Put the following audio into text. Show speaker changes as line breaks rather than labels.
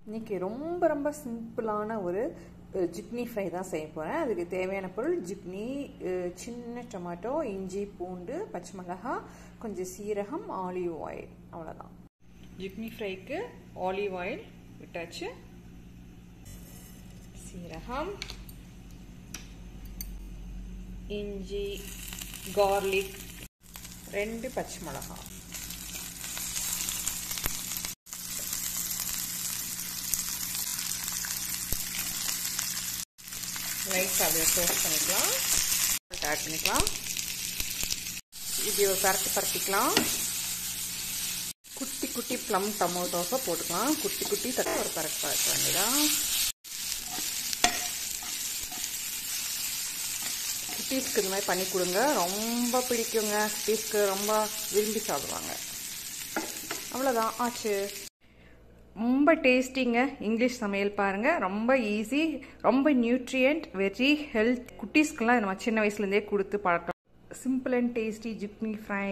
இன்னைக்கு ரொம்ப ரொம்ப சிம்பிளான ஒரு ஜிக்னி ஃப்ரை தான் செய்ய போகிறேன். அதுக்கு தேவையான பொருள் ஜிக்னி, சின்ன டொமேட்டோ, இஞ்சி, பூண்டு, பச்சை மிளகாய், கொஞ்சம் சீரகம், ஆலிவ் ஆயில், அவ்வளோதான். ஜிக்னி ஃப்ரைக்கு ஆலிவ் ஆயில் விட்டாச்சு, சீரகம், இஞ்சி, கார்லிக், 2 பச்சை மிளகாய், லைட்டாக அப்படியே டோஸ்ட் பண்ணிக்கலாம், ஆட் பண்ணிக்கலாம். இப்படி ஒரு பரட்டிக்கலாம். குட்டி குட்டி ப்ளம் டொமேட்டோஸை போட்டுக்கலாம். குட்டி குட்டி தட்டு ஒரு பரட்ட வேண்டியதான். குட்டீஸ்க்கு இந்த மாதிரி பண்ணி கொடுங்க, ரொம்ப பிடிக்குங்க. குட்டீஸ்க்கு ரொம்ப விரும்பி சாப்பிடுவாங்க. அவ்வளோதான், ஆச்சு. ரொம்ப டேஸ்டிங்க இங்கிலீஷ் சமையல் பாருங்கள். ரொம்ப ஈஸி, ரொம்ப நியூட்ரியன்ட், வெரி ஹெல்த். குட்டீஸ்க்கெலாம் நம்ம சின்ன வயசுலேருந்தே கொடுத்து பழக்கம். Simple and tasty chicken fry.